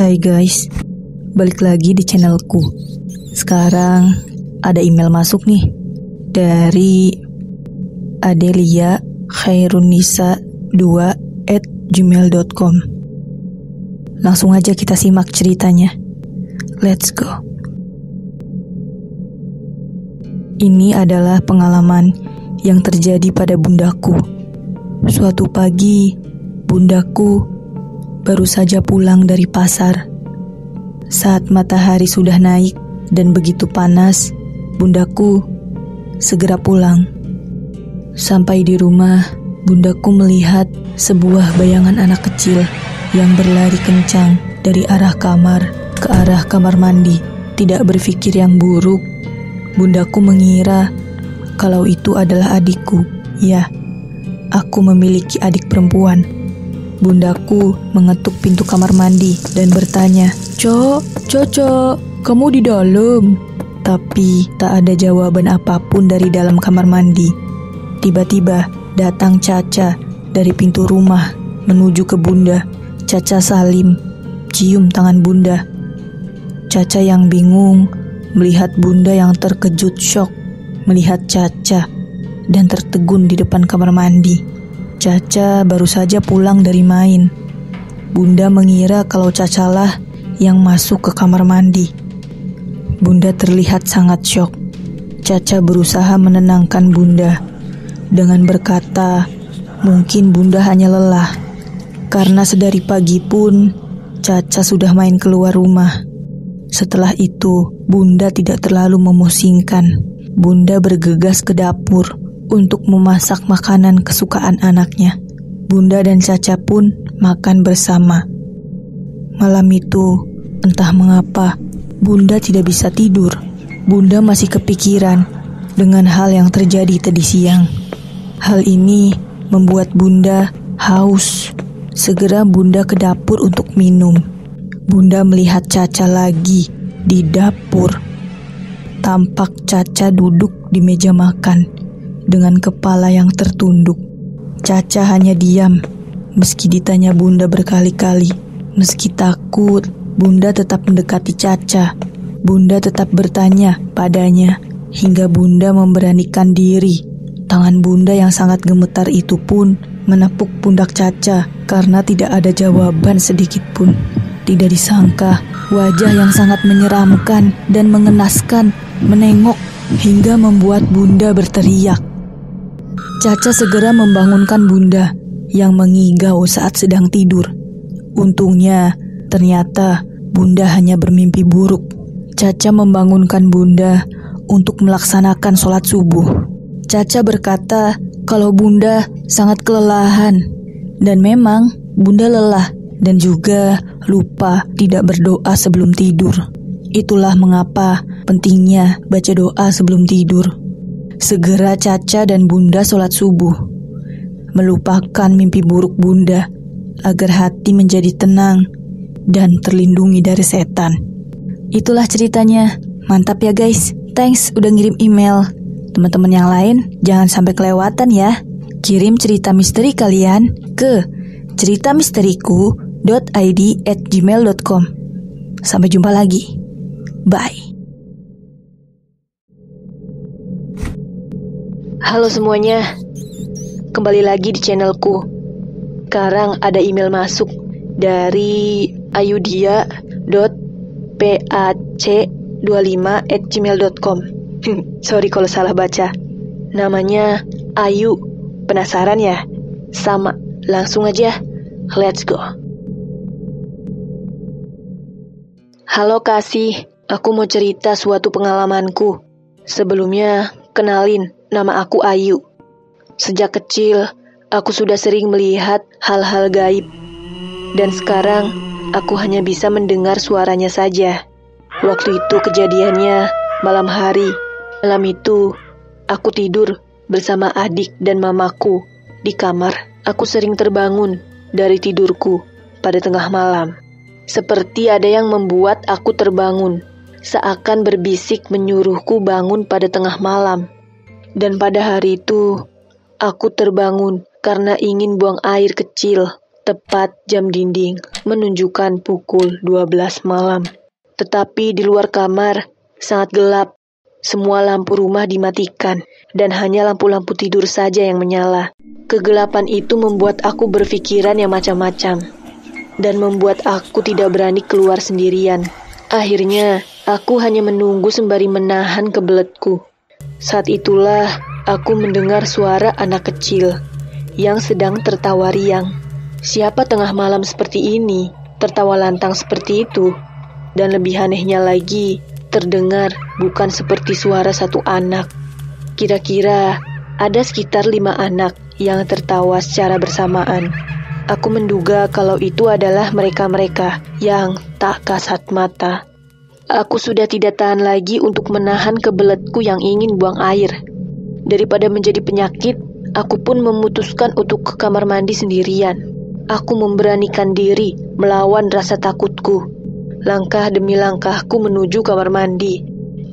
Hai guys, balik lagi di channelku. Sekarang ada email masuk nih dari Adelia Khairunisa 2@gmail.com. Langsung aja kita simak ceritanya. Let's go. Ini adalah pengalaman yang terjadi pada bundaku. Suatu pagi, bundaku baru saja pulang dari pasar. Saat matahari sudah naik dan begitu panas, bundaku segera pulang. Sampai di rumah, bundaku melihat sebuah bayangan anak kecil yang berlari kencang dari arah kamar ke arah kamar mandi. Tidak berpikir yang buruk, bundaku mengira kalau itu adalah adikku. Ya, aku memiliki adik perempuan. Bundaku mengetuk pintu kamar mandi dan bertanya, Cok, kamu di dalam? Tapi tak ada jawaban apapun dari dalam kamar mandi. Tiba-tiba datang Caca dari pintu rumah menuju ke bunda. Caca salim, cium tangan bunda. Caca yang bingung melihat bunda yang terkejut syok melihat Caca dan tertegun di depan kamar mandi. Caca baru saja pulang dari main. Bunda mengira kalau Caca lah yang masuk ke kamar mandi. Bunda terlihat sangat syok. Caca berusaha menenangkan bunda dengan berkata, mungkin bunda hanya lelah. Karena sedari pagi pun Caca sudah main keluar rumah. Setelah itu, bunda tidak terlalu memusingkan. Bunda bergegas ke dapur untuk memasak makanan kesukaan anaknya. Bunda dan Caca pun makan bersama. Malam itu, entah mengapa, bunda tidak bisa tidur. Bunda masih kepikiran dengan hal yang terjadi tadi siang. Hal ini membuat bunda haus. Segera bunda ke dapur untuk minum. Bunda melihat Caca lagi di dapur. Tampak Caca duduk di meja makan dengan kepala yang tertunduk. Caca hanya diam meski ditanya bunda berkali-kali. Meski takut, bunda tetap mendekati Caca. Bunda tetap bertanya padanya hingga bunda memberanikan diri. Tangan bunda yang sangat gemetar itu pun menepuk pundak Caca karena tidak ada jawaban sedikit pun. Tidak disangka, wajah yang sangat menyeramkan dan mengenaskan menengok hingga membuat bunda berteriak. Caca segera membangunkan bunda yang mengigau saat sedang tidur. Untungnya, ternyata bunda hanya bermimpi buruk. Caca membangunkan bunda untuk melaksanakan sholat subuh. Caca berkata kalau bunda sangat kelelahan. Dan memang bunda lelah dan juga lupa tidak berdoa sebelum tidur. Itulah mengapa pentingnya baca doa sebelum tidur. Segera Caca dan bunda sholat subuh, melupakan mimpi buruk bunda agar hati menjadi tenang dan terlindungi dari setan. Itulah ceritanya. Mantap ya guys. Thanks udah ngirim email. Teman-teman yang lain jangan sampai kelewatan ya. Kirim cerita misteri kalian ke ceritamisteriku.id@gmail.com. Sampai jumpa lagi. Bye. Halo semuanya, kembali lagi di channelku. Sekarang ada email masuk dari ayudia.pac25@gmail.com. Sorry kalau salah baca. Namanya Ayu. Penasaran ya? Sama, langsung aja. Let's go. Halo Kasih, aku mau cerita suatu pengalamanku. Sebelumnya, kenalin, nama aku Ayu. Sejak kecil, aku sudah sering melihat hal-hal gaib. Dan sekarang, aku hanya bisa mendengar suaranya saja. Waktu itu kejadiannya malam hari. Malam itu, aku tidur bersama adik dan mamaku di kamar. Aku sering terbangun dari tidurku pada tengah malam. Seperti ada yang membuat aku terbangun. Seakan berbisik menyuruhku bangun pada tengah malam. Dan pada hari itu, aku terbangun karena ingin buang air kecil. Tepat jam dinding menunjukkan pukul 12 malam. Tetapi di luar kamar sangat gelap. Semua lampu rumah dimatikan dan hanya lampu-lampu tidur saja yang menyala. Kegelapan itu membuat aku berpikiran yang macam-macam dan membuat aku tidak berani keluar sendirian. Akhirnya, aku hanya menunggu sembari menahan kebeletku. Saat itulah aku mendengar suara anak kecil yang sedang tertawa riang. Siapa tengah malam seperti ini tertawa lantang seperti itu? Dan lebih anehnya lagi, terdengar bukan seperti suara satu anak. Kira-kira ada sekitar 5 anak yang tertawa secara bersamaan. Aku menduga kalau itu adalah mereka-mereka yang tak kasat mata. Aku sudah tidak tahan lagi untuk menahan kebeletku yang ingin buang air. Daripada menjadi penyakit, aku pun memutuskan untuk ke kamar mandi sendirian. Aku memberanikan diri melawan rasa takutku. Langkah demi langkahku menuju kamar mandi.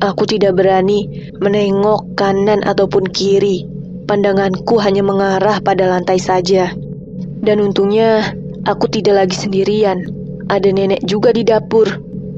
Aku tidak berani menengok kanan ataupun kiri. Pandanganku hanya mengarah pada lantai saja. Dan untungnya, aku tidak lagi sendirian. Ada nenek juga di dapur.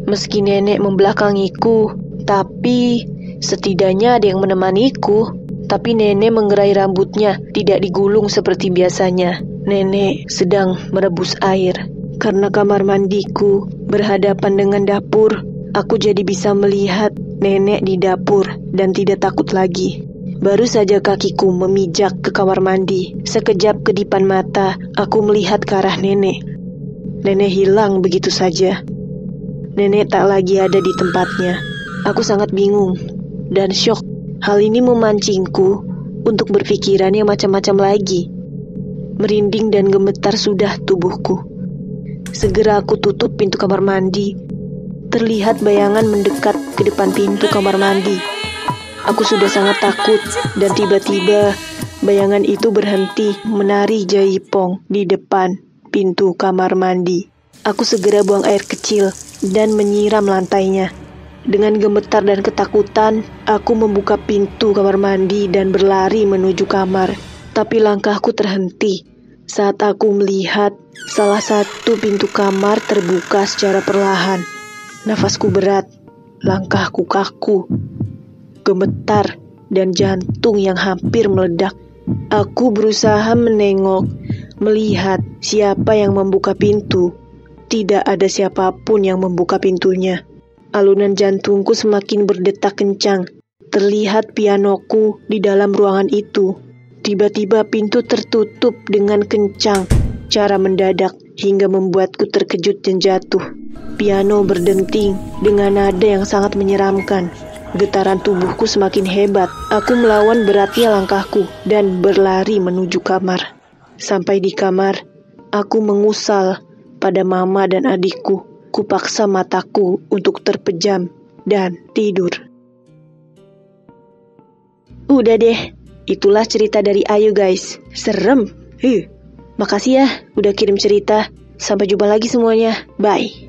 Meski nenek membelakangiku, tapi setidaknya ada yang menemaniku. Tapi nenek menggerai rambutnya, tidak digulung seperti biasanya. Nenek sedang merebus air. Karena kamar mandiku berhadapan dengan dapur, aku jadi bisa melihat nenek di dapur dan tidak takut lagi. Baru saja kakiku memijak ke kamar mandi, sekejap kedipan mata, aku melihat ke arah nenek. Nenek hilang begitu saja. Nenek tak lagi ada di tempatnya. Aku sangat bingung dan syok. Hal ini memancingku untuk berpikiran yang macam-macam lagi. Merinding dan gemetar sudah tubuhku. Segera aku tutup pintu kamar mandi. Terlihat bayangan mendekat ke depan pintu kamar mandi. Aku sudah sangat takut dan tiba-tiba bayangan itu berhenti menari jaipong di depan pintu kamar mandi. Aku segera buang air kecil dan menyiram lantainya. Dengan gemetar dan ketakutan, aku membuka pintu kamar mandi dan berlari menuju kamar. Tapi langkahku terhenti saat aku melihat salah satu pintu kamar terbuka secara perlahan. Nafasku berat, langkahku kaku, gemetar, dan jantung yang hampir meledak. Aku berusaha menengok, melihat siapa yang membuka pintu. Tidak ada siapapun yang membuka pintunya. Alunan jantungku semakin berdetak kencang. Terlihat pianoku di dalam ruangan itu. Tiba-tiba pintu tertutup dengan kencang, cara mendadak hingga membuatku terkejut dan jatuh. Piano berdenting dengan nada yang sangat menyeramkan. Getaran tubuhku semakin hebat. Aku melawan beratnya langkahku dan berlari menuju kamar. Sampai di kamar, aku mengusal pada mama dan adikku. Kupaksa mataku untuk terpejam dan tidur. Udah deh, itulah cerita dari Ayu guys. Serem. Makasih ya udah kirim cerita. Sampai jumpa lagi semuanya. Bye.